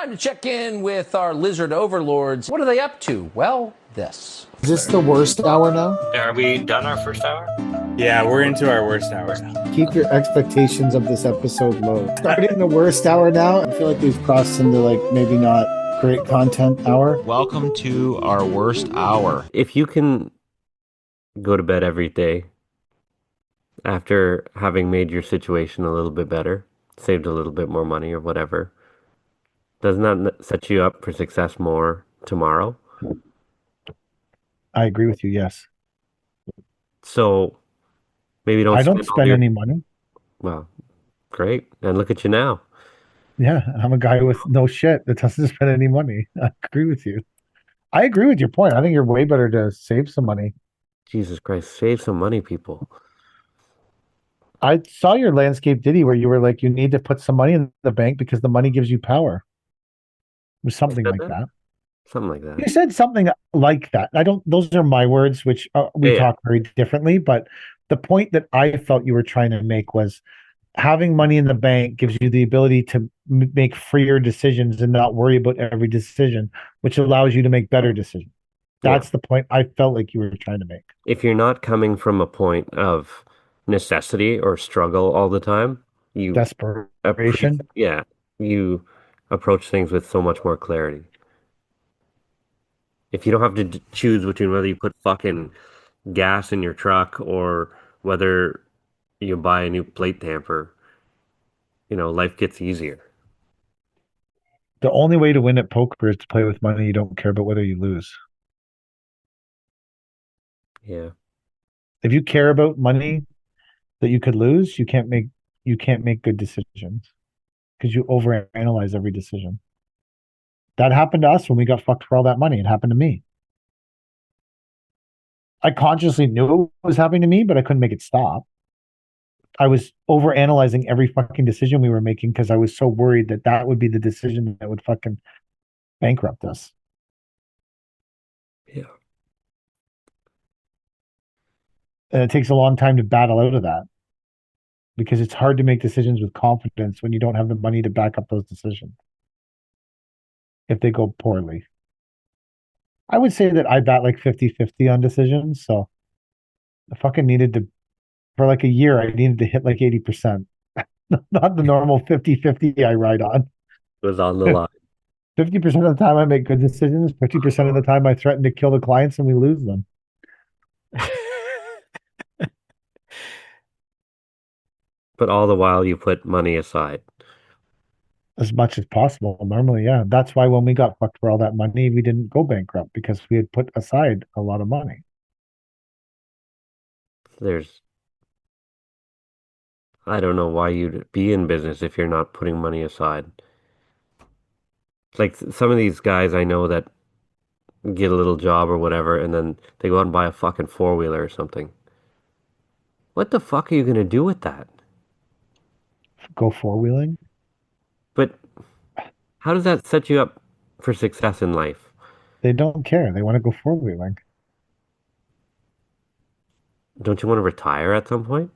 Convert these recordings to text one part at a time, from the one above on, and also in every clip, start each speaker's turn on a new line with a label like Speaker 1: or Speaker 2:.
Speaker 1: Time to check in with our lizard overlords. What are they up to? Well, this.
Speaker 2: Is this the worst hour now?
Speaker 3: Are we done our first hour?
Speaker 4: Yeah, we're into our worst hour now.
Speaker 2: Keep your expectations of this episode low. Starting the worst hour now, I feel like we've crossed into maybe not great content hour.
Speaker 5: Welcome to our worst hour.
Speaker 6: If you can go to bed every day after having made your situation a little bit better, saved a little bit more money or whatever, doesn't that set you up for success more tomorrow?
Speaker 2: I agree with you, yes.
Speaker 6: So maybe don't
Speaker 2: I don't spend any money.
Speaker 6: Well, great. And look at you now.
Speaker 2: Yeah, I'm a guy with no shit that doesn't spend any money. I agree with you. I agree with your point. I think you're way better to save some money.
Speaker 6: Jesus Christ, save some money, people.
Speaker 2: I saw your landscape ditty where you were like, you need to put some money in the bank because the money gives you power. It was something like that.
Speaker 6: Something like that.
Speaker 2: You said something like that. Those are my words, which we talk very differently. But the point that I felt you were trying to make was having money in the bank gives you the ability to make freer decisions and not worry about every decision, which allows you to make better decisions. That's the point I felt like you were trying to make.
Speaker 6: If you're not coming from a point of necessity or struggle all the time, you
Speaker 2: desperation.
Speaker 6: You approach things with so much more clarity. If you don't have to choose between whether you put fucking gas in your truck or whether you buy a new plate tamper, life gets easier.
Speaker 2: The only way to win at poker is to play with money you don't care about whether you lose.
Speaker 6: Yeah.
Speaker 2: If you care about money that you could lose, you can't make good decisions because you overanalyze every decision. That happened to us when we got fucked for all that money. It happened to me. I consciously knew it was happening to me, but I couldn't make it stop. I was overanalyzing every fucking decision we were making because I was so worried that that would be the decision that would fucking bankrupt us.
Speaker 6: Yeah.
Speaker 2: And it takes a long time to battle out of that because it's hard to make decisions with confidence when you don't have the money to back up those decisions if they go poorly. I would say that I bat like 50-50 on decisions. So I fucking needed to, for like a year, I needed to hit like 80%. Not the normal 50-50 I ride on.
Speaker 6: It was on the line.
Speaker 2: 50% of the time I make good decisions. 50% of the time I threaten to kill the clients and we lose them.
Speaker 6: But all the while you put money aside.
Speaker 2: As much as possible. Normally, yeah. That's why when we got fucked for all that money, we didn't go bankrupt because we had put aside a lot of money.
Speaker 6: I don't know why you'd be in business if you're not putting money aside. Like some of these guys I know that get a little job or whatever, and then they go out and buy a fucking four-wheeler or something. What the fuck are you going to do with that?
Speaker 2: Go four-wheeling?
Speaker 6: But how does that set you up for success in life?
Speaker 2: They don't care. They want to go four-wheeling.
Speaker 6: Don't you want to retire at some point?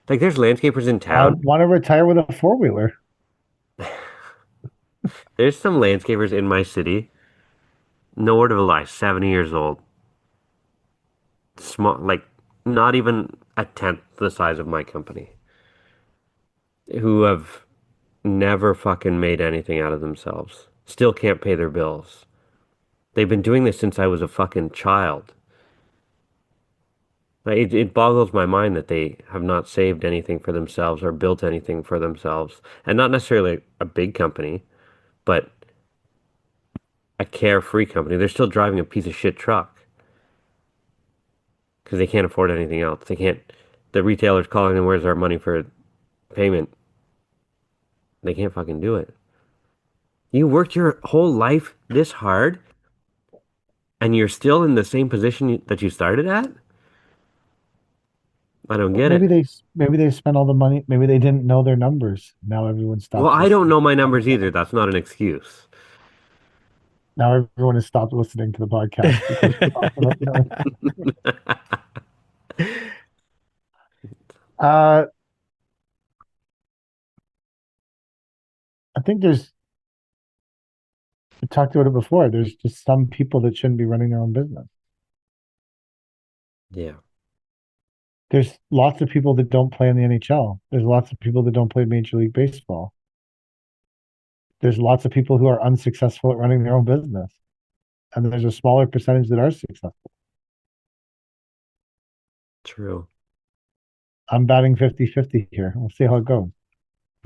Speaker 6: Like there's landscapers in town.
Speaker 2: I want to retire with a four-wheeler.
Speaker 6: There's some landscapers in my city. No word of a lie, 70 years old. Small, like not even a tenth the size of my company. Who have never fucking made anything out of themselves. Still can't pay their bills. They've been doing this since I was a fucking child. It boggles my mind that they have not saved anything for themselves or built anything for themselves. And not necessarily a big company, but a carefree company. They're still driving a piece of shit truck because they can't afford anything else. The retailer's calling them, where's our money for payment? They can't fucking do it. You worked your whole life this hard and you're still in the same position that you started at? I don't get it.
Speaker 2: Maybe they spent all the money. Maybe they didn't know their numbers. Now everyone stopped.
Speaker 6: Well, I don't know my numbers either. That's not an excuse.
Speaker 2: Now everyone has stopped listening to the podcast I think talked about it before. There's just some people that shouldn't be running their own business.
Speaker 6: Yeah.
Speaker 2: There's lots of people that don't play in the NHL. There's lots of people that don't play Major League Baseball. There's lots of people who are unsuccessful at running their own business. And there's a smaller percentage that are successful.
Speaker 6: True.
Speaker 2: I'm batting 50-50 here. We'll see how it goes.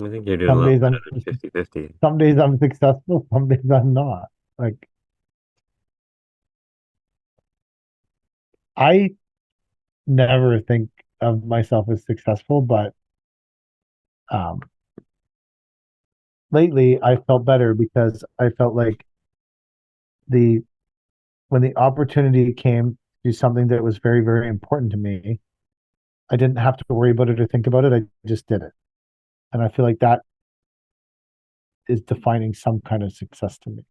Speaker 6: I think you're doing a
Speaker 2: Some
Speaker 6: little
Speaker 2: days
Speaker 6: better
Speaker 2: I'm
Speaker 6: than 50-50.
Speaker 2: some days I'm successful, some days I'm not. Like I never think of myself as successful, but um lately I felt better because I felt like the when the opportunity came to do something that was very, very important to me, I didn't have to worry about it or think about it. I just did it. And I feel like that is defining some kind of success to me.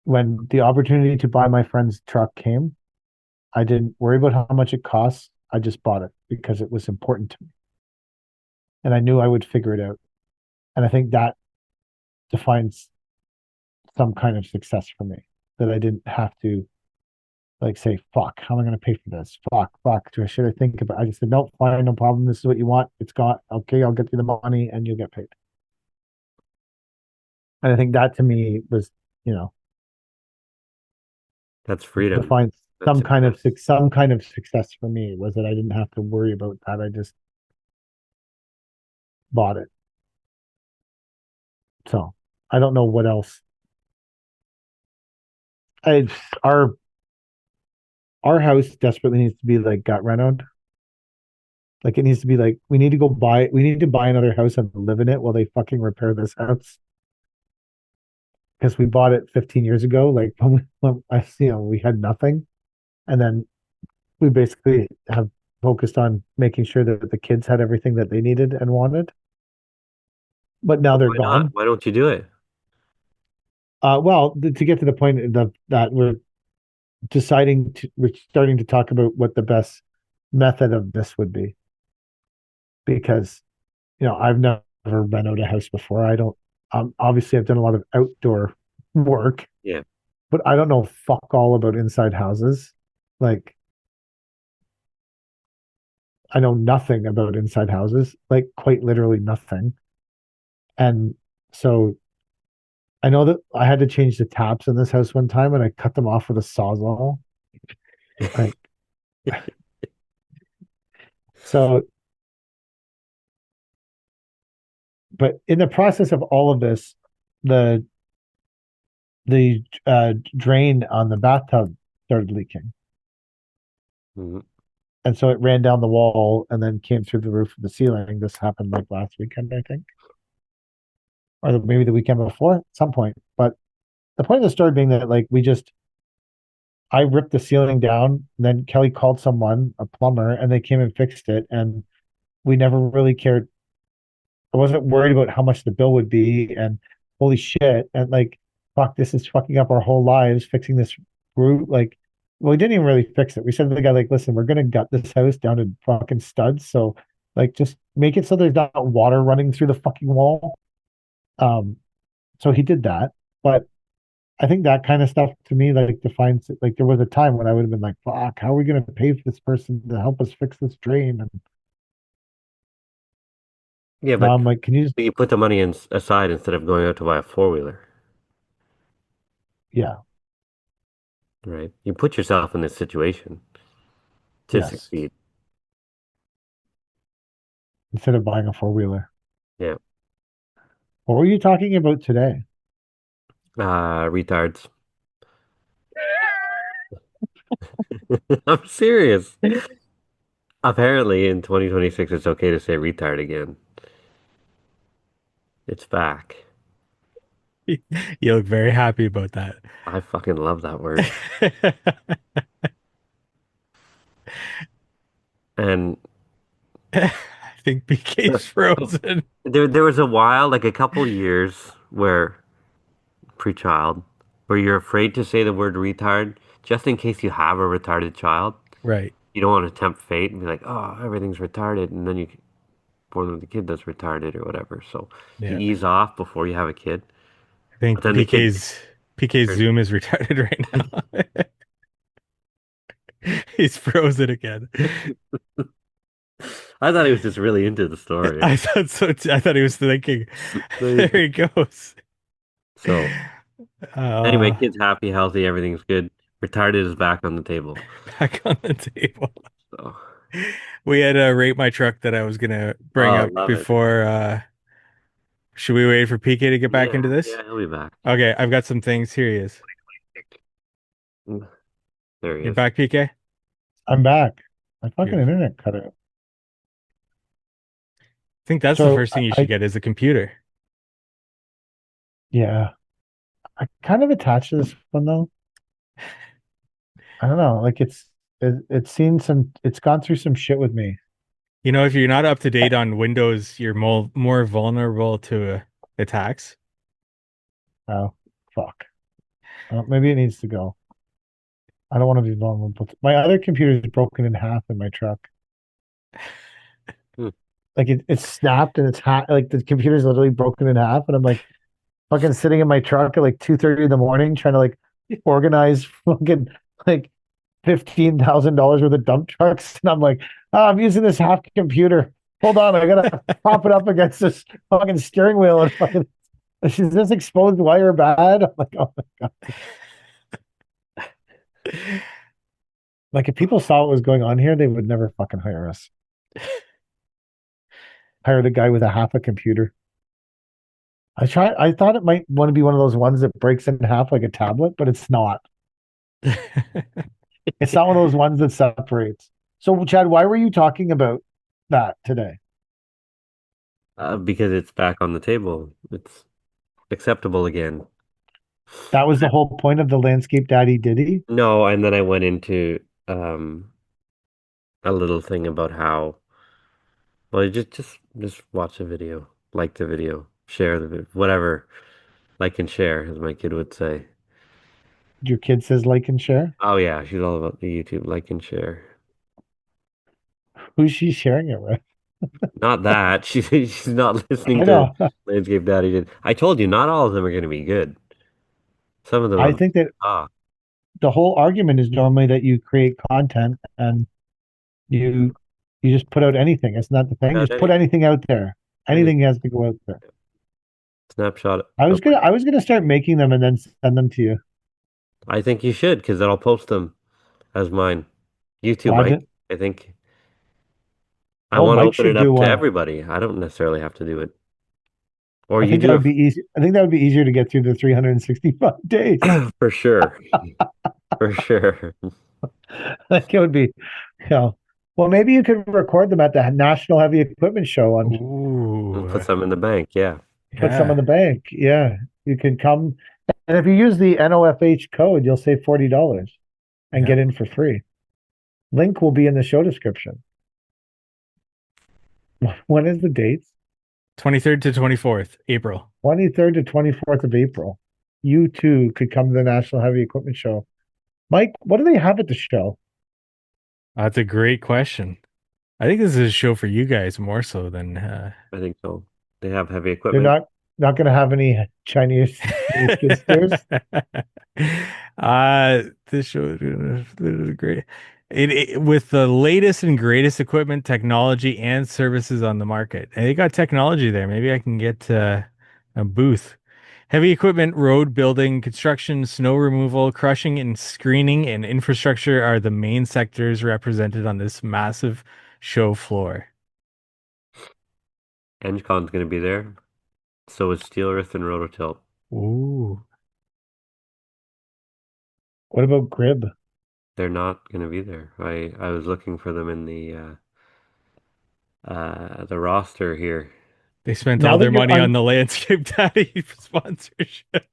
Speaker 2: When the opportunity to buy my friend's truck came, I didn't worry about how much it costs. I just bought it because it was important to me. And I knew I would figure it out. And I think that defines some kind of success for me, that I didn't have to like say, fuck, how am I going to pay for this? Fuck. Should I think about it? I just said, nope, fine, no problem. This is what you want. It's got, okay, I'll get you the money and you'll get paid. And I think that to me was, you know,
Speaker 6: That's freedom.
Speaker 2: defines
Speaker 6: That's
Speaker 2: some kind of success for me was that I didn't have to worry about that. I just bought it. So I don't know what else. I our house desperately needs to be like got renoed. Like it needs to be like we need to buy another house and live in it while they fucking repair this house. Because we bought it 15 years ago, like we had nothing, and then we basically have focused on making sure that the kids had everything that they needed and wanted. But now they're
Speaker 6: Why not?
Speaker 2: gone.
Speaker 6: Why don't you do it?
Speaker 2: Well, to get to the point that we're starting to talk about what the best method of this would be, because I've never been out a house before. I don't. Obviously, I've done a lot of outdoor work,
Speaker 6: Yeah.
Speaker 2: but I don't know fuck all about inside houses. Like, I know nothing about inside houses, like quite literally nothing. And so I know that I had to change the taps in this house one time and I cut them off with a sawzall. Like, so, but in the process of all of this, the drain on the bathtub started leaking.
Speaker 6: Mhm.
Speaker 2: And so it ran down the wall and then came through the roof of the ceiling. This happened like last weekend, I think, or maybe the weekend before, at some point. But the point of the story being that like I ripped the ceiling down, and then Kelly called someone, a plumber, and they came and fixed it. And we never really cared. I wasn't worried about how much the bill would be, and holy shit, and like fuck, this is fucking up our whole lives fixing this roof. Like, well, we didn't even really fix it. We said to the guy, like, listen, we're gonna gut this house down to fucking studs. So like just make it so there's not water running through the fucking wall. Um, so he did that. But I think that kind of stuff to me like defines it. Like there was a time when I would have been like, fuck, how are we gonna pay for this person to help us fix this drain? And
Speaker 6: Yeah,
Speaker 2: now
Speaker 6: but
Speaker 2: I'm like, can you just
Speaker 6: you put the money aside instead of going out to buy a four-wheeler,
Speaker 2: yeah,
Speaker 6: right? You put yourself in this situation to
Speaker 2: yes.
Speaker 6: succeed.
Speaker 2: Instead of buying a four-wheeler.
Speaker 6: Yeah.
Speaker 2: What were you talking about today?
Speaker 6: Retards. I'm serious. Apparently, in 2026, it's okay to say retard again. It's back.
Speaker 4: You look very happy about that.
Speaker 6: I fucking love that word. And
Speaker 4: I think BK's frozen.
Speaker 6: there was a while, like a couple years, where pre-child, where you're afraid to say the word retard just in case you have a retarded child.
Speaker 4: Right.
Speaker 6: You don't want to tempt fate and be like, oh, everything's retarded, and then you born with a kid that's retarded or whatever. So you
Speaker 4: Yeah.
Speaker 6: ease off before you have a kid.
Speaker 4: I think
Speaker 6: But then the kid
Speaker 4: PK's
Speaker 6: turned.
Speaker 4: Zoom is retarded right now. He's frozen again.
Speaker 6: I thought he was just really into the story.
Speaker 4: I thought so too. I thought he was thinking, there he goes.
Speaker 6: So anyway,
Speaker 4: Uh,
Speaker 6: kid's happy, healthy, everything's good. Retarded is back on the table.
Speaker 4: back on the table.
Speaker 6: So,
Speaker 4: We had a rate my truck that I was gonna bring
Speaker 6: oh,
Speaker 4: up
Speaker 6: love it.
Speaker 4: before. Should we wait for PK to get back
Speaker 6: Yeah,
Speaker 4: into this?
Speaker 6: yeah, he'll be back.
Speaker 4: Okay, I've got some things. Here he is.
Speaker 6: Mm, there he
Speaker 4: You're
Speaker 6: is.
Speaker 4: back, PK?
Speaker 2: I'm back. My fucking
Speaker 4: Beautiful.
Speaker 2: internet cut out.
Speaker 4: I think that's the
Speaker 2: So
Speaker 4: first thing you should
Speaker 2: I
Speaker 4: get is a computer.
Speaker 2: yeah, I kind of attached to this one though. I don't know. Like it's seen some. It's gone through some shit with me.
Speaker 4: You know, if you're not up to date on Windows, you're more vulnerable to attacks.
Speaker 2: Oh fuck. Maybe it needs to go. I don't want to be vulnerable. My other computer is broken in half in my truck.
Speaker 6: Hmm.
Speaker 2: Like it's snapped and it's like the computer's literally broken in half, and I'm like fucking sitting in my truck at like 2:30 in the morning trying to like organize fucking like $15,000 worth of dump trucks, and I'm like, oh, I'm using this half computer. Hold on, I gotta prop it up against this fucking steering wheel and fucking. Is this exposed wire bad? I'm like, oh my god. Like if people saw what was going on here, they would never fucking hire us. Hire the guy with a half a computer. I thought it might want to be one of those ones that breaks in half like a tablet, but it's not. It's not one of those ones that separates. So, Chad, why were you talking about that today?
Speaker 6: Because it's back on the table. It's acceptable again.
Speaker 2: That was the whole point of the Landscape Daddy Diddy.
Speaker 6: No, and then I went into um a little thing about how, well, you just watch the video, like the video, share the video, whatever, like and share, as my kid would say.
Speaker 2: Your kid says like and share.
Speaker 6: Oh yeah, she's all about the YouTube, like and share.
Speaker 2: Who's she sharing it with?
Speaker 6: Not that she's not listening
Speaker 2: I
Speaker 6: to
Speaker 2: know.
Speaker 6: Landscape Daddy did. I told you, not all of them are going to be good. Some of
Speaker 2: I
Speaker 6: them,
Speaker 2: think that
Speaker 6: ah,
Speaker 2: the whole argument is normally that you create content and you you just put out anything. It's not the thing.
Speaker 6: about
Speaker 2: Just put
Speaker 6: anything,
Speaker 2: anything out there.
Speaker 6: anything.
Speaker 2: Anything has to go out there.
Speaker 6: Snapshot
Speaker 2: I was
Speaker 6: of
Speaker 2: gonna I was gonna start making them and then send them to you.
Speaker 6: I think you should, because then I'll post them as mine. You too,
Speaker 2: Well, I
Speaker 6: Mike.
Speaker 2: didn't.
Speaker 6: I think I
Speaker 2: Well,
Speaker 6: want to
Speaker 2: Mike
Speaker 6: open it
Speaker 2: should do
Speaker 6: up to
Speaker 2: one.
Speaker 6: everybody. I don't necessarily have to do it. Or
Speaker 2: I
Speaker 6: you
Speaker 2: think that
Speaker 6: do
Speaker 2: would be easy. I think that would be easier to get through the 365 days.
Speaker 6: it for sure. For sure.
Speaker 2: Like it would be, you know. Well, maybe you could record them at the National Heavy Equipment Show and
Speaker 6: And
Speaker 4: Ooh,
Speaker 6: put some in the bank. Yeah.
Speaker 2: put some in
Speaker 4: yeah.
Speaker 2: the bank. Yeah, you could come, and if you use the NOFH code, you'll save $40 and
Speaker 4: Yeah.
Speaker 2: get in for free. Link will be in the show description. When is the dates?
Speaker 4: 23rd to 24th, April.
Speaker 2: 23rd to 24th of April. You too could come to the National Heavy Equipment Show. Mike, what do they have at the show?
Speaker 4: That's a great question. I think this is a show for you guys more so than
Speaker 6: I think so. They have heavy
Speaker 2: They're
Speaker 6: equipment.
Speaker 2: not going to have any Chinese skid steers.
Speaker 4: this show is great. With the latest and greatest equipment, technology, and services on the market. And they got technology there. Maybe I can get a booth. Heavy equipment, road building, construction, snow removal, crushing and screening, and infrastructure are the main sectors represented on this massive show floor.
Speaker 6: EngCon's going to be there. So is Steel Earth and Rototilt.
Speaker 4: Ooh.
Speaker 2: What about Grib?
Speaker 6: They're not going to be there. I was looking for them in the roster here.
Speaker 4: They spent
Speaker 2: Now
Speaker 4: all
Speaker 2: that
Speaker 4: their
Speaker 2: you're
Speaker 4: money
Speaker 2: on
Speaker 4: on the Landscape Daddy sponsorship.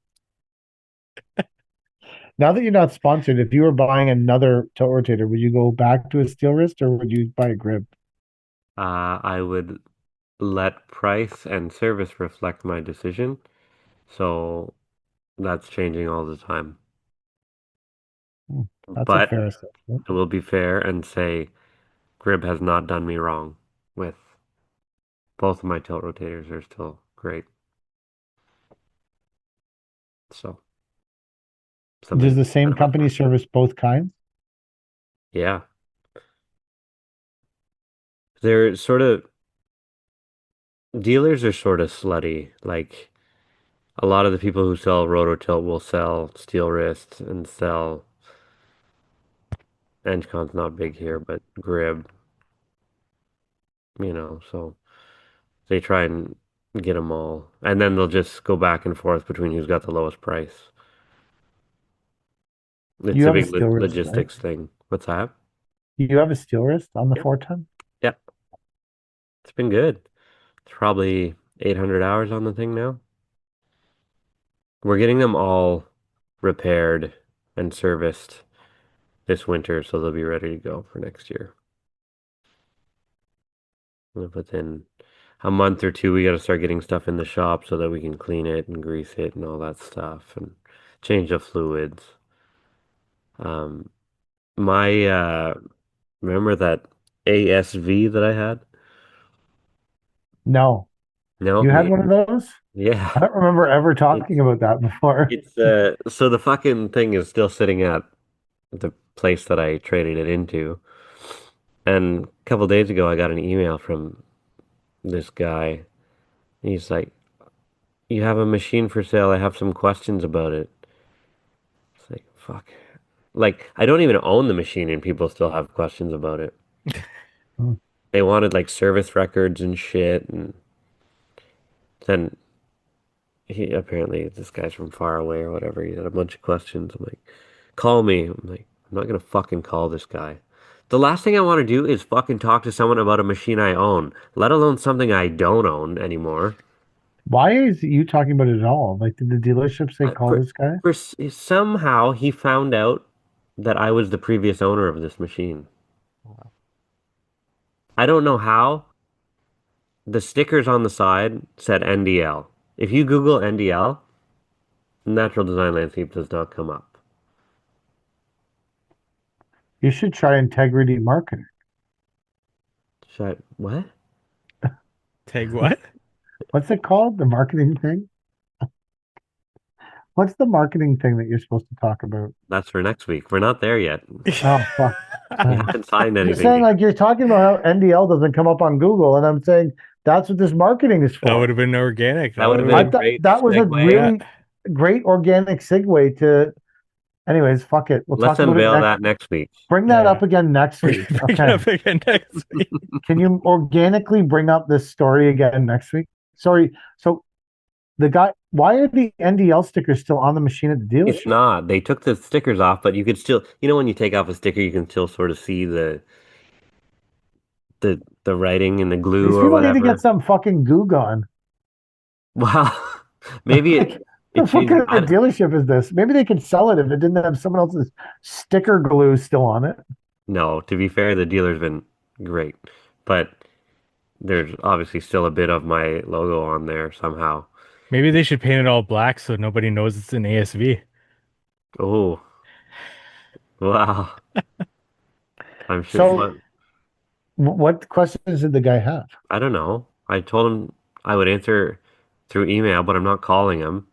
Speaker 2: now that you're not sponsored, if you were buying another tilt rotator, would you go back to a steel wrist or would you buy a Grib?
Speaker 6: I would let price and service reflect my decision. So that's changing all the time.
Speaker 2: Hmm, that's a
Speaker 6: But
Speaker 2: fair assessment.
Speaker 6: I will be fair and say Grib has not done me wrong with both of my tilt rotators are still great. So
Speaker 2: Does the same company service both kinds?
Speaker 6: Yeah. They're sort of dealers are sort of slutty. Like a lot of the people who sell Rototilt will sell steel wrist and sell Enchcon's not big here, but Grib, so they try and get them all. And then they'll just go back and forth between who's got the lowest price. It's
Speaker 2: You
Speaker 6: a
Speaker 2: have a
Speaker 6: big
Speaker 2: steel wrist, right?
Speaker 6: logistics thing. What's that?
Speaker 2: You have a steel wrist on the
Speaker 6: Yep.
Speaker 2: 410?
Speaker 6: Yep. It's been good. It's probably 800 hours on the thing now. We're getting them all repaired and serviced this winter, so they'll be ready to go for next year. Within a month or two, we got to start getting stuff in the shop so that we can clean it and grease it and all that stuff and change the fluids. Um, my remember that ASV that I had?
Speaker 2: No.
Speaker 6: No,
Speaker 2: You had one of those?
Speaker 6: yeah.
Speaker 2: I don't remember ever
Speaker 6: It's
Speaker 2: talking about that before.
Speaker 6: it's so the fucking thing is still sitting at the place that I traded it into. And a couple days ago, I got an email from this guy. He's like, "You have a machine for sale. I have some questions about it." It's like, fuck. Like, I don't even own the machine, and people still have questions about it.
Speaker 2: Hmm.
Speaker 6: They wanted like service records and shit, and then this guy's from far away or whatever. He had a bunch of questions. I'm like, call me. I'm like, I'm not gonna fucking call this guy. The last thing I want to do is fucking talk to someone about a machine I own, let alone something I don't own anymore.
Speaker 2: Why is you talking about it at all? Like, did the dealership say call
Speaker 6: For
Speaker 2: this guy?
Speaker 6: somehow he found out that I was the previous owner of this machine. I don't know how. The stickers on the side said NDL. If you Google NDL, Natural Design Landscape does not come up.
Speaker 2: You should try integrity marketing.
Speaker 6: What?
Speaker 4: Take what?
Speaker 2: What's it called? The marketing thing? What's the marketing thing that you're supposed to talk about?
Speaker 6: That's for next week. We're not there yet.
Speaker 2: Oh, fuck.
Speaker 6: We haven't signed
Speaker 2: You're
Speaker 6: anything
Speaker 2: saying
Speaker 6: yet.
Speaker 2: like you're talking about how NDL doesn't come up on Google, and I'm saying that's what this marketing is
Speaker 4: That would
Speaker 2: for.
Speaker 4: have been organic.
Speaker 6: That would have been
Speaker 2: I
Speaker 6: a
Speaker 2: thought
Speaker 6: great
Speaker 2: that was a
Speaker 6: segue.
Speaker 2: really great organic segue to. Anyways, fuck it. We'll
Speaker 6: Let's
Speaker 2: talk about it
Speaker 6: unveil
Speaker 2: next.
Speaker 6: that next week.
Speaker 2: Bring that
Speaker 4: Yeah.
Speaker 2: up again next week.
Speaker 4: Bring it
Speaker 2: Okay.
Speaker 4: up again next week.
Speaker 2: Can you organically bring up this story again next week? Sorry. So the guy, why are the NDL stickers still on the machine at the dealership?
Speaker 6: It's not. They took the stickers off, but you could still, when you take off a sticker, you can still sort of see the writing and the glue
Speaker 2: These
Speaker 6: or
Speaker 2: people need to
Speaker 6: whatever.
Speaker 2: get some fucking goo gone.
Speaker 6: Well, maybe
Speaker 2: Like,
Speaker 6: it
Speaker 2: what
Speaker 6: changed.
Speaker 2: kind of dealership is this? Maybe they could sell it if it didn't have someone else's sticker glue still on it.
Speaker 6: No, to be fair, the dealer's been great, but there's obviously still a bit of my logo on there somehow.
Speaker 4: Maybe they should paint it all black so nobody knows it's an ASV.
Speaker 6: Oh, wow. I'm sure.
Speaker 2: So, what questions did the guy have?
Speaker 6: I don't know. I told him I would answer through email, but I'm not calling him.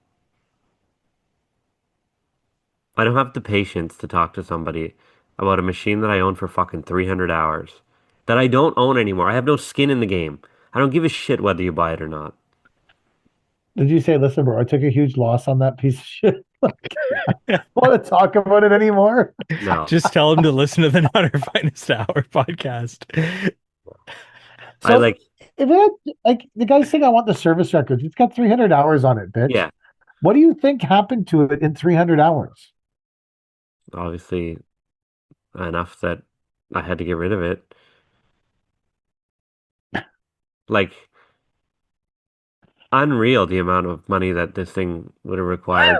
Speaker 6: I don't have the patience to talk to somebody about a machine that I own for fucking 300 hours that I don't own anymore. I have no skin in the game. I don't give a shit whether you buy it or not.
Speaker 2: Did you say, listen, bro, I took a huge loss on that piece of shit? I don't want to talk about it anymore.
Speaker 6: No.
Speaker 4: Just tell them to listen to the Not Our Finest Hour podcast.
Speaker 6: I
Speaker 2: So
Speaker 6: like,
Speaker 2: if it, like the guy's saying, I want the service records. It's got 300 hours on it, bitch.
Speaker 6: yeah,
Speaker 2: What do you think happened to it in 300 hours?
Speaker 6: obviously enough that I had to get rid of it. Like, unreal the amount of money that this thing would have required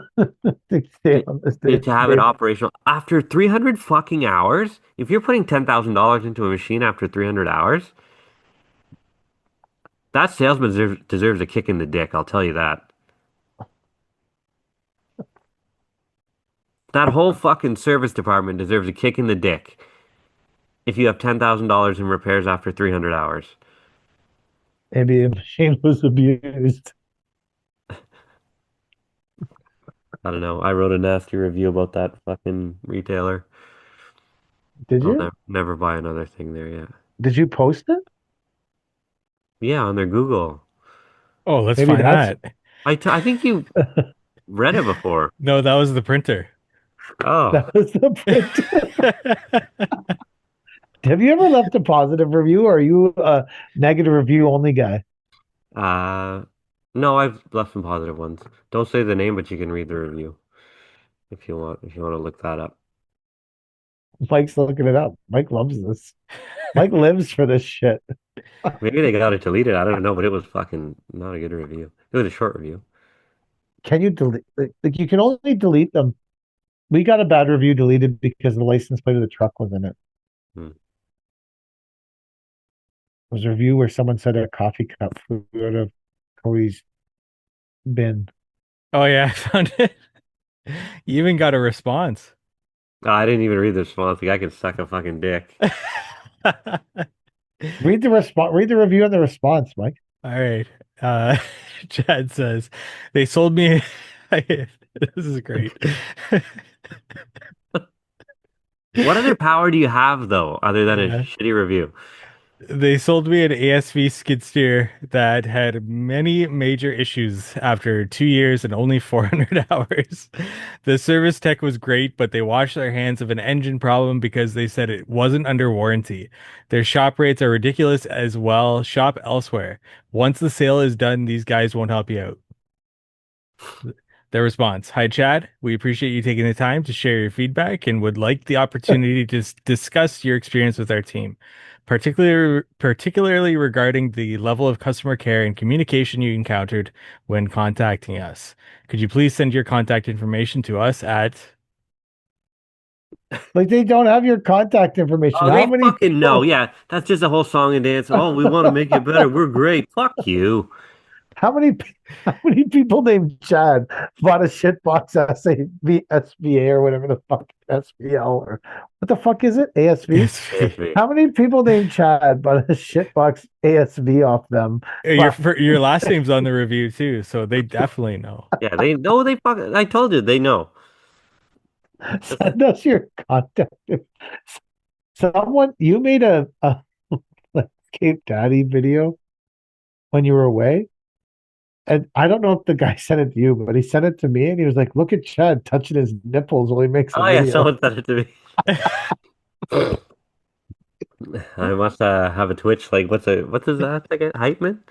Speaker 2: To stay on this day.
Speaker 6: to have it operational after 300 fucking hours. If you're putting $10,000 into a machine after 300 hours, that salesman deserves a kick in the dick, I'll tell you that. That whole fucking service department deserves a kick in the dick if you have $10,000 in repairs after 300 hours.
Speaker 2: Maybe the machine was abused.
Speaker 6: I don't know. I wrote a nasty review about that fucking retailer.
Speaker 2: Did
Speaker 6: I'll
Speaker 2: you?
Speaker 6: never buy another thing there. Yeah.
Speaker 2: Did you post it?
Speaker 6: Yeah, on their Google.
Speaker 4: Oh, let's
Speaker 2: Maybe
Speaker 4: find
Speaker 2: that's
Speaker 4: that.
Speaker 6: I think you read it before.
Speaker 4: No, that was the printer.
Speaker 6: Oh,
Speaker 2: that was the print. Have you ever left a positive review, or are you a negative review only guy?
Speaker 6: uh, no, I've left some positive ones. Don't say the name, but you can read the review if you want. If you want to look that up.
Speaker 2: Mike's looking it up. Mike loves this. Mike lives for this shit.
Speaker 6: Maybe they got it deleted. I don't know, but it was fucking not a good review. It was a short review.
Speaker 2: Can you delete? Like you can only delete them. We got a bad review deleted because the license plate of the truck was in it.
Speaker 6: Hmm.
Speaker 2: It was a review where someone said a coffee cup flew out of Cody's bin.
Speaker 4: Oh yeah, I found it. You even got a response.
Speaker 6: Oh, I didn't even read the response. The guy can suck a fucking dick.
Speaker 4: All
Speaker 2: Read the response. Read the review and the response, Mike.
Speaker 4: right. Uh, Chad says they sold me. This is great.
Speaker 6: What other power do you have though, other than a
Speaker 4: Yeah.
Speaker 6: shitty review?
Speaker 4: They sold me an ASV skid steer that had many major issues after 2 years and only 400 hours. The service tech was great, but they washed their hands of an engine problem because they said it wasn't under warranty. Their shop rates are ridiculous as well. Shop elsewhere. Once the sale is done, these guys won't help you out. Their response: Hi, Chad. We appreciate you taking the time to share your feedback and would like the opportunity to discuss your experience with our team, particularly regarding the level of customer care and communication you encountered when contacting us. Could you please send your contact information to us at
Speaker 2: Like they don't have your contact information.
Speaker 6: Oh,
Speaker 2: How
Speaker 6: they
Speaker 2: many
Speaker 6: fucking know.
Speaker 2: people?
Speaker 6: Yeah, that's just a whole song and dance. Oh, we want to make it better. We're great. Fuck you.
Speaker 2: How many? How many people named Chad bought a shitbox SVA or whatever the fuck SVL or what the fuck is it? ASV?
Speaker 4: ASV?
Speaker 6: ASV.
Speaker 2: How many people named Chad bought a shitbox ASV off them? But
Speaker 4: Your last name's on the review too, so they definitely know.
Speaker 6: Yeah, they know. They fucking. I told you, they know.
Speaker 2: send us your contact. Someone you made a Cape Daddy video when you were away. And I don't know if the guy sent it to you, but he sent it to me and he was like, look at Chad touching his nipples while he makes a
Speaker 6: Oh yeah,
Speaker 2: video.
Speaker 6: someone sent it to me. I must have a Twitch. Like, what is that again? Hype man?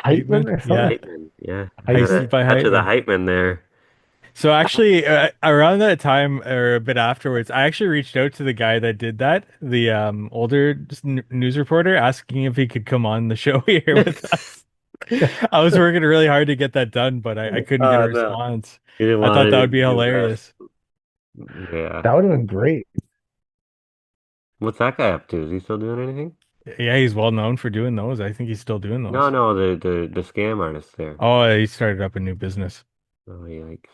Speaker 2: Heitman or
Speaker 4: Yeah.
Speaker 2: something?
Speaker 6: Hype man. Yeah, got a
Speaker 4: Heisted by
Speaker 6: touch of the
Speaker 4: Hypeman.
Speaker 6: hype man there.
Speaker 4: So actually, around that time or a bit afterwards, I actually reached out to the guy that did that, the older news reporter, asking if he could come on the show here with us. I was working really hard to get that done, but I couldn't get a
Speaker 6: Oh no,
Speaker 4: response.
Speaker 6: you didn't
Speaker 4: I
Speaker 6: want
Speaker 4: thought that would
Speaker 6: to
Speaker 4: be
Speaker 6: do that.
Speaker 4: hilarious.
Speaker 6: Yeah.
Speaker 2: That would have been great.
Speaker 6: What's that guy up to? Is he still doing anything?
Speaker 4: Yeah, he's well known for doing those. I think he's still doing
Speaker 6: No,
Speaker 4: those.
Speaker 6: no, the scam artist there.
Speaker 4: Oh, he started up a new business.
Speaker 6: Oh yikes.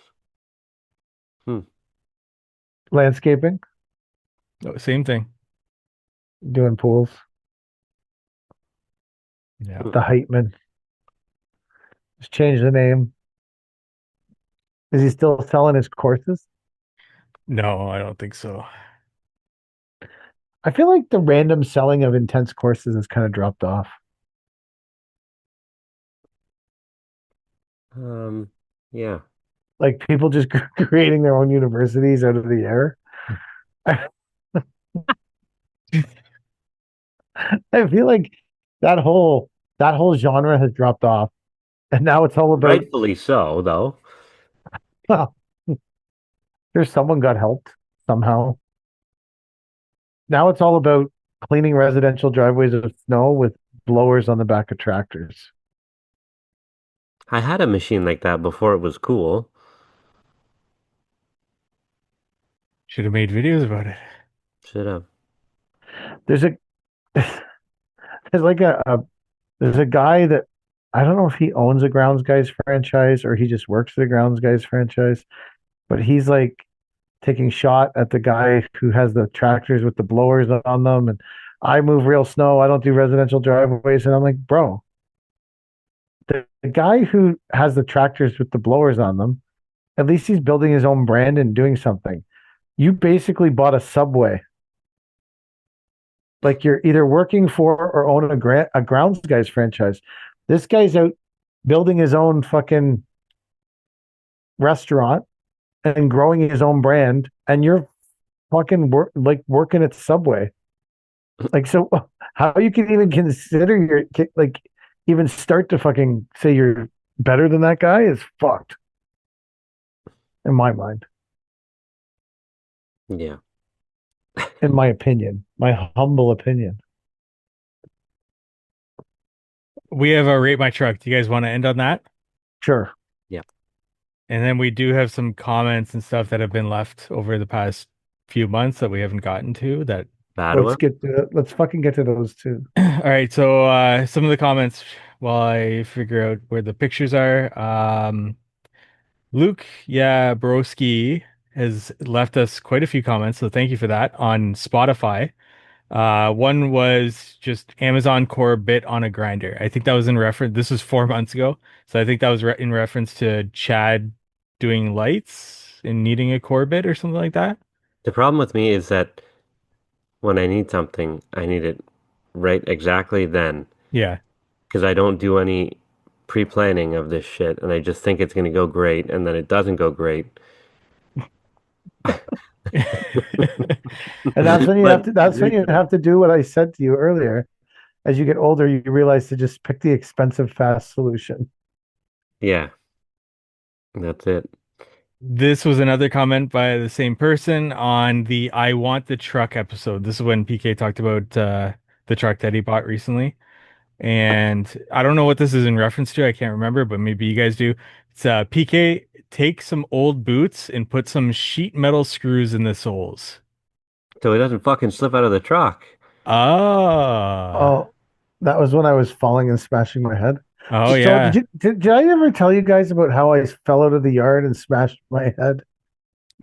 Speaker 6: Hmm.
Speaker 2: Landscaping,
Speaker 4: Oh, same thing.
Speaker 2: doing pools.
Speaker 4: Yeah.
Speaker 2: The Heitman. Just change the name. Is he still selling his courses?
Speaker 4: No, I don't think so.
Speaker 2: I feel like the random selling of intense courses has kind of dropped off.
Speaker 6: Yeah.
Speaker 2: Like people just creating their own universities out of the air. I feel like that whole genre has dropped off, and now it's all about.
Speaker 6: Rightfully so, though.
Speaker 2: Well, there's someone got helped somehow. Now it's all about cleaning residential driveways of snow with blowers on the back of tractors.
Speaker 6: I had a machine like that before it was cool.
Speaker 4: Should have made videos about it.
Speaker 6: Should have.
Speaker 2: There's a there's like there's a guy that I don't know if he owns a Grounds Guys franchise or he just works for the Grounds Guys franchise, but he's like taking shot at the guy who has the tractors with the blowers on them. And I move real snow. I don't do residential driveways. And I'm like, bro, the guy who has the tractors with the blowers on them At least he's building his own brand and doing something. You basically bought a Subway. Like you're either working for or own a Grounds Guys franchise. This guy's out building his own fucking restaurant and growing his own brand, and you're fucking working at Subway. Like, so how you can even consider even start to fucking say you're better than that guy is fucked in my mind.
Speaker 6: Yeah.
Speaker 2: In my opinion, my humble opinion.
Speaker 4: We have a rate my truck. Do you guys want to end on that?
Speaker 2: Sure.
Speaker 6: Yeah.
Speaker 4: And then we do have some comments and stuff that have been left over the past few months that we haven't gotten to that.
Speaker 2: Let's fucking get to those two.
Speaker 4: All right, so some of the comments while I figure out where the pictures are. Luke, yeah, Broski has left us quite a few comments, so thank you for that on Spotify. One was just Amazon Core bit on a grinder. I think that was in reference. This was 4 months ago, so I think that was in reference to Chad doing lights and needing a core bit or something like that.
Speaker 6: The problem with me is that when I need something, I need it right exactly then.
Speaker 4: Yeah.
Speaker 6: Because I don't do any pre-planning of this shit, and I just think it's going to go great, and then it doesn't go great.
Speaker 2: And that's when you
Speaker 6: But-
Speaker 2: have to do what I said to you earlier. As you get older, you realize to just pick the expensive, fast solution.
Speaker 6: Yeah. That's it.
Speaker 4: This was another comment by the same person on the I Want the Truck episode. This is when PK talked about the truck that he bought recently. And I don't know what this is in reference to. I can't remember, but maybe you guys do. It's PK, take some old boots and put some sheet metal screws in the soles.
Speaker 6: So it doesn't fucking slip out of the truck.
Speaker 4: Oh.
Speaker 2: That was when I was falling and smashing my head.
Speaker 4: Oh,
Speaker 2: So
Speaker 4: yeah.
Speaker 2: did I ever tell you guys about how I fell out of the yard and smashed my head?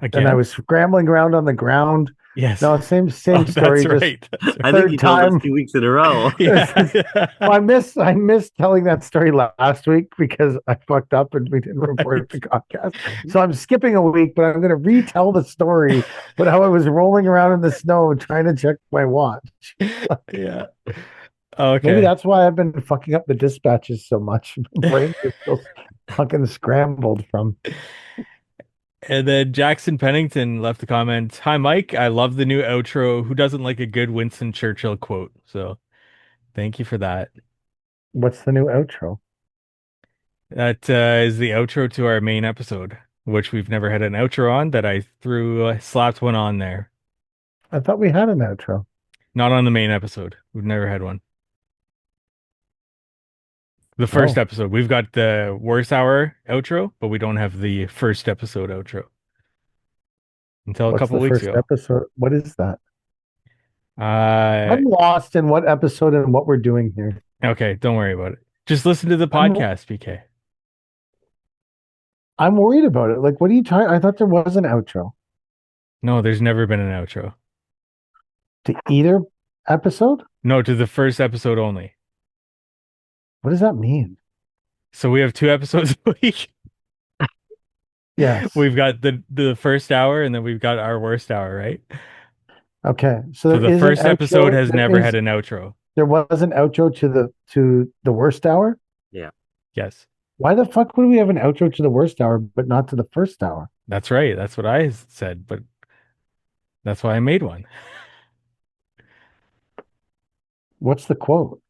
Speaker 4: Again.
Speaker 2: And I was scrambling around on the ground.
Speaker 4: Yes.
Speaker 2: No, same
Speaker 4: Oh,
Speaker 2: story.
Speaker 4: that's
Speaker 2: Just
Speaker 4: right. That's right.
Speaker 6: I think
Speaker 2: third
Speaker 6: you told
Speaker 2: time.
Speaker 6: us 2 weeks in a row.
Speaker 4: Yeah.
Speaker 2: I missed telling that story last week because I fucked up and we didn't report it to podcast. So I'm skipping a week, but I'm going to retell the story. But how I was rolling around in the snow trying to check my watch.
Speaker 4: Yeah. Okay.
Speaker 2: Maybe that's why I've been fucking up the dispatches so much. My brain is still fucking scrambled from.
Speaker 4: And then Jackson Pennington left a comment. Hi, Mike. I love the new outro. Who doesn't like a good Winston Churchill quote? So thank you for that.
Speaker 2: What's the new outro?
Speaker 4: That is the outro to our main episode, which we've never had an outro on, that I slapped one on there.
Speaker 2: I thought we had an outro.
Speaker 4: Not on the main episode. We've never had one. The first
Speaker 2: Oh.
Speaker 4: episode. We've got the worst hour outro, but we don't have the first episode outro. Until a
Speaker 2: What's
Speaker 4: couple
Speaker 2: the
Speaker 4: weeks
Speaker 2: first
Speaker 4: ago.
Speaker 2: episode? What is that? I'm
Speaker 4: Uh,
Speaker 2: lost in what episode and what we're doing here.
Speaker 4: okay, don't worry about it. Just listen to the
Speaker 2: I'm-
Speaker 4: podcast, PK.
Speaker 2: I'm worried about it. Like, what are you talking? I thought there was an outro
Speaker 4: No, there's never been an outro.
Speaker 2: to either episode.
Speaker 4: No, to the first episode only.
Speaker 2: What does that mean?
Speaker 4: So we have 2 episodes a week.
Speaker 2: Yes.
Speaker 4: We've got the first hour, and then we've got our worst hour, right?
Speaker 2: Okay. So
Speaker 4: So
Speaker 2: there
Speaker 4: the
Speaker 2: is an
Speaker 4: first episode
Speaker 2: outro-
Speaker 4: has
Speaker 2: there
Speaker 4: never
Speaker 2: is-
Speaker 4: had an outro.
Speaker 2: There was an outro to the worst hour.
Speaker 4: Yes,
Speaker 2: Why the fuck would we have an outro to the worst hour, but not to the first hour?
Speaker 4: that's right. That's what I said, but that's why I made one.
Speaker 2: What's the quote?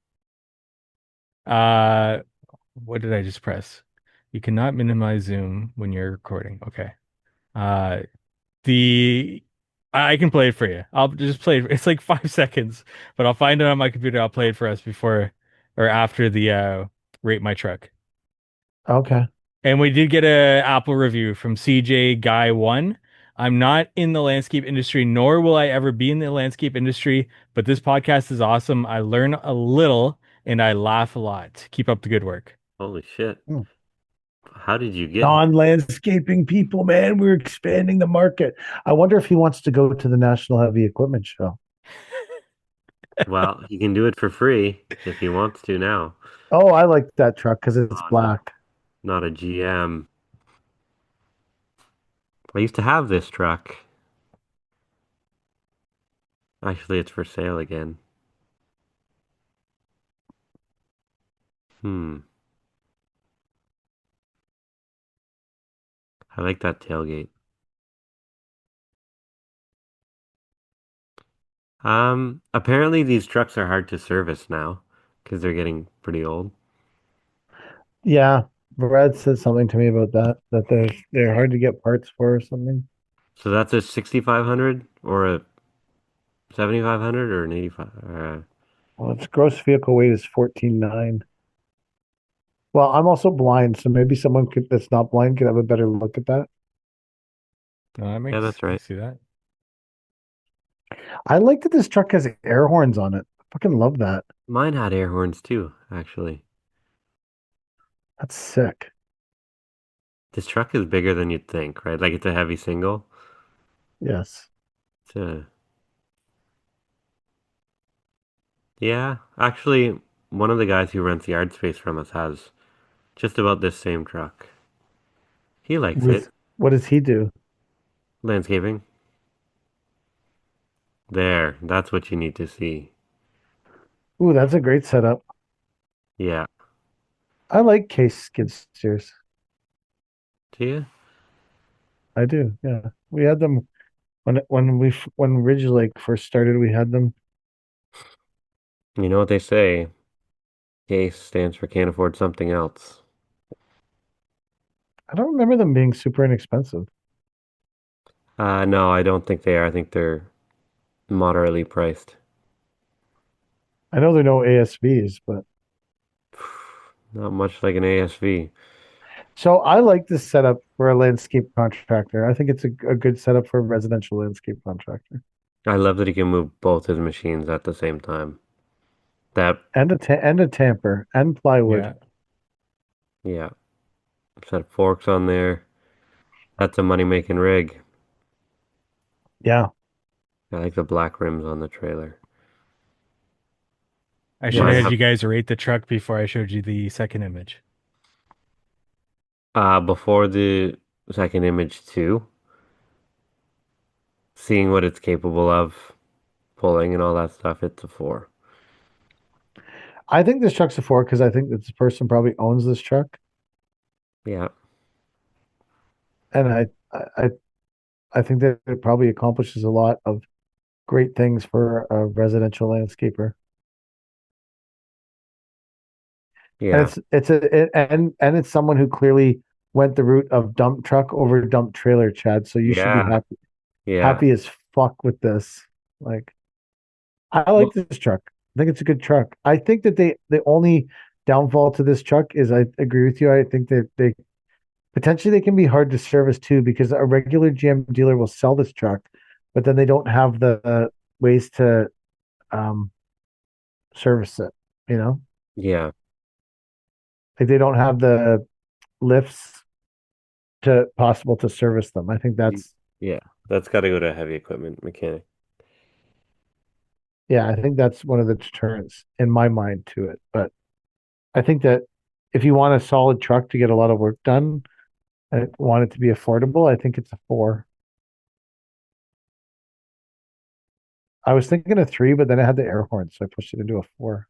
Speaker 4: What did I just press? You cannot minimize Zoom when you're recording. Okay. Uh, the I can play it for you. I'll just play it. It's like 5 seconds, but I'll find it on my computer. I'll play it for us before or after the rate my truck.
Speaker 2: Okay.
Speaker 4: And we did get a Apple review from CJ Guy 1. I'm not in the landscape industry, nor will I ever be in the landscape industry, but this podcast is awesome. I learn a little and I laugh a lot. Keep up the good work.
Speaker 6: Holy shit.
Speaker 2: Hmm.
Speaker 6: How did you get
Speaker 2: Non-landscaping people, man. We're expanding the market. I wonder if he wants to go to the National Heavy Equipment Show.
Speaker 6: Well, you can do it for free if he wants to now.
Speaker 2: Oh, I like that truck because it's
Speaker 6: Oh, no.
Speaker 2: black.
Speaker 6: Not a GM. I used to have this truck. Actually, it's for sale again. Hmm. I like that tailgate. Apparently these trucks are hard to service now because they're getting pretty old.
Speaker 2: Yeah, Brad said something to me about that, that they're hard to get parts for or something.
Speaker 6: So that's a 6500 or a 7500 or an 85.
Speaker 2: Well, its gross vehicle weight is 14.9. Well, I'm also blind, so maybe someone could that's not blind could have a better look at that.
Speaker 4: No, that
Speaker 6: Yeah,
Speaker 4: makes
Speaker 6: that's
Speaker 4: I
Speaker 6: right.
Speaker 4: see that.
Speaker 2: I like that this truck has air horns on it. I fucking love that.
Speaker 6: Mine had air horns too, actually.
Speaker 2: That's sick.
Speaker 6: This truck is bigger than you'd think, right? Like it's a heavy single.
Speaker 2: Yes.
Speaker 6: It's a, yeah, actually, one of the guys who rents yard space from us has just about this same truck. He likes it.
Speaker 2: What does he do?
Speaker 6: Landscaping. There, that's what you need to see.
Speaker 2: Ooh, that's a great setup.
Speaker 6: Yeah.
Speaker 2: I like case skid steers.
Speaker 6: Do you?
Speaker 2: I do. Yeah. We had them when Ridge Lake first started, we had them.
Speaker 6: You know what they say? CASE stands for can't afford something else.
Speaker 2: I don't remember them being super inexpensive.
Speaker 6: No, I don't think they are. I think they're moderately priced.
Speaker 2: I know they're no ASVs, but
Speaker 6: Not much like an ASV.
Speaker 2: so I like this setup for a landscape contractor. I think it's a good setup for a residential landscape contractor.
Speaker 6: I love that he can move both his machines at the same time. That,
Speaker 2: And a tamper and plywood.
Speaker 4: Yeah.
Speaker 6: yeah, set of forks on there. That's a money-making rig.
Speaker 2: Yeah.
Speaker 6: I like the black rims on the trailer.
Speaker 4: I should have
Speaker 6: Mine
Speaker 2: Yes.
Speaker 4: had
Speaker 6: have,
Speaker 4: you guys rate the truck before I showed you the second image.
Speaker 6: before the second image too, seeing what it's capable of, pulling and all that stuff, it's a 4.
Speaker 2: I think this truck's a four because I think that this person probably owns this truck.
Speaker 6: Yeah,
Speaker 2: And I think that it probably accomplishes a lot of great things for a residential landscaper. And
Speaker 6: yeah,
Speaker 2: and it's someone who clearly went the route of dump truck over dump trailer, Chad. So you should be
Speaker 6: yeah, yeah.
Speaker 2: happy as fuck with this. Like I like
Speaker 6: Well,
Speaker 2: this truck. I think it's a good truck. I think that the only downfall to this truck is I agree with you. I think that they potentially they can be hard to service too because a regular GM dealer will sell this truck, but then they don't have the ways to um service it, you know?
Speaker 6: yeah,
Speaker 2: Like they don't have the lifts to possible to service them. I think that's
Speaker 6: yeah. That's got to go to a heavy equipment mechanic.
Speaker 2: yeah, I think that's one of the deterrents in my mind to it. But I think that if you want a solid truck to get a lot of work done and want it to be affordable, I think it's a four. I was thinking a three, but then I had the air horn, so I pushed it into a four.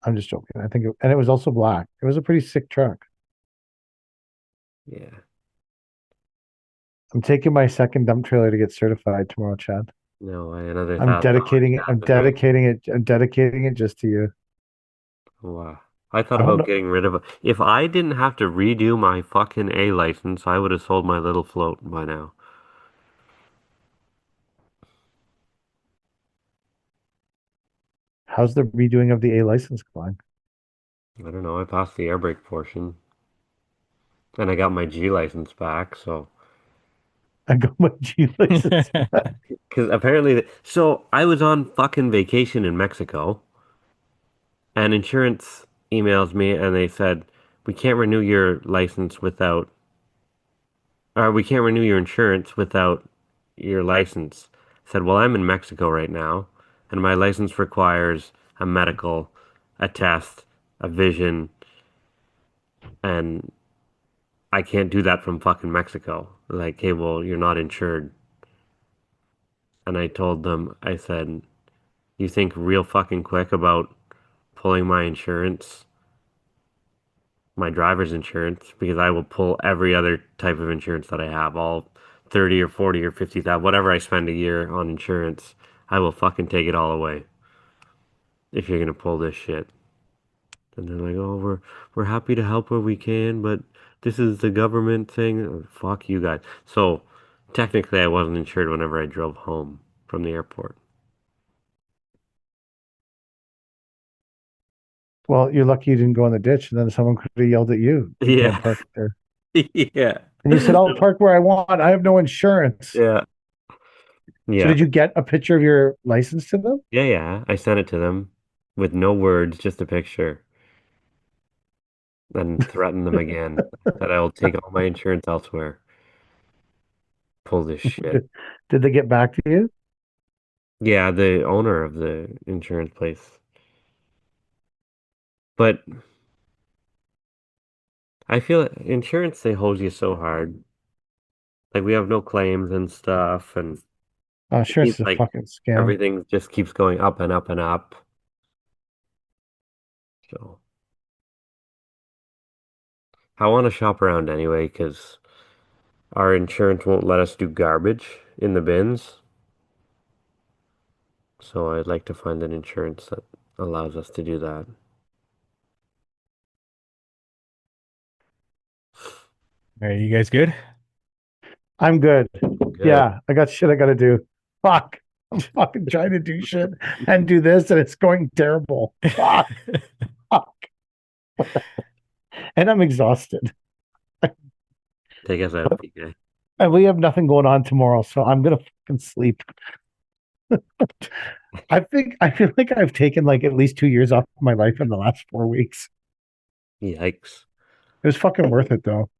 Speaker 2: I'm just joking. And it was also black. It was a pretty sick truck.
Speaker 6: Yeah.
Speaker 2: I'm taking my second dump trailer to get certified tomorrow, Chad.
Speaker 6: No, another $1,000
Speaker 2: I'm
Speaker 6: down the drain.
Speaker 2: dedicating it just to you.
Speaker 6: Wow. I thought
Speaker 2: I don't
Speaker 6: about
Speaker 2: know
Speaker 6: getting rid of it. If I didn't have to redo my fucking A license, I would have sold my little float by now.
Speaker 2: how's the redoing of the A license going.
Speaker 6: I don't know. I passed the air brake portion and I got my G license back. So,
Speaker 2: I got my G license back.
Speaker 6: because apparently, so I was on fucking vacation in Mexico and insurance emails me and they said, we can't renew your license without, or we can't renew your insurance without your license. I said, well, I'm in Mexico right now and my license requires a medical, a test, a vision, and I can't do that from fucking Mexico. Like, hey, well, you're not insured. And I told them, I said, you think real fucking quick about pulling my insurance, my driver's insurance, because I will pull every other type of insurance that I have, all 30 or 40 or 50,000, whatever I spend a year on insurance, I will fucking take it all away if you're gonna pull this shit. And they're like, oh, we're happy to help where we can, but this is the government thing. Oh, fuck you guys. So technically, I wasn't insured whenever I drove home from the airport.
Speaker 2: Well, you're lucky you didn't go in the ditch, and then someone could have yelled at you. You
Speaker 6: Yeah.
Speaker 2: can't park there.
Speaker 6: Yeah.
Speaker 2: And you said, I'll park where I want. I have no insurance.
Speaker 6: Yeah.
Speaker 2: So
Speaker 6: Yeah.
Speaker 2: did you get a picture of your license to them?
Speaker 6: Yeah, yeah. I sent it to them with no words, just a picture, and threatened them again that I will take all my insurance elsewhere. Pull this shit.
Speaker 2: Did they get back to you?
Speaker 6: Yeah, the owner of the insurance place. But I feel insurance, they hose you so hard. Like, we have no claims and stuff, and
Speaker 2: Oh,
Speaker 6: it
Speaker 2: sure,
Speaker 6: seems
Speaker 2: it's a
Speaker 6: like
Speaker 2: fucking scam.
Speaker 6: everything just keeps going up and up and up. So I want to shop around anyway, because our insurance won't let us do garbage in the bins. So I'd like to find an insurance that allows us to do that.
Speaker 4: Are you guys good?
Speaker 2: I'm good.
Speaker 6: Good.
Speaker 2: Yeah, I got shit I got to do. Fuck. I'm fucking trying to do shit and do this, and it's going terrible. Fuck. Fuck. And I'm exhausted.
Speaker 6: Take us out, PK.
Speaker 2: And we have nothing going on tomorrow, so I'm gonna fucking sleep. I feel like I've taken like at least 2 years off my life in the last 4 weeks.
Speaker 6: Yikes.
Speaker 2: It was fucking worth it though.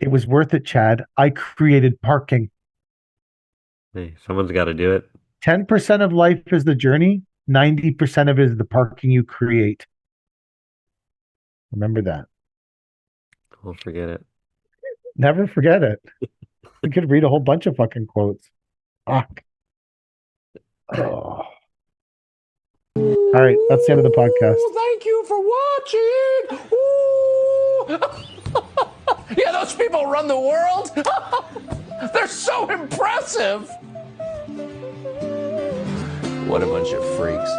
Speaker 2: It was worth it, Chad. I created parking.
Speaker 6: Hey, someone's got to do it.
Speaker 2: 10% of life is the journey, 90% of it is the parking you create. Remember that.
Speaker 6: We'll forget it.
Speaker 2: Never forget it. We could read a whole bunch of fucking quotes. Fuck. Oh. All right, that's the end of the podcast.
Speaker 1: Thank you for watching. Ooh. Yeah, those people run the world. They're so impressive. What a bunch of freaks.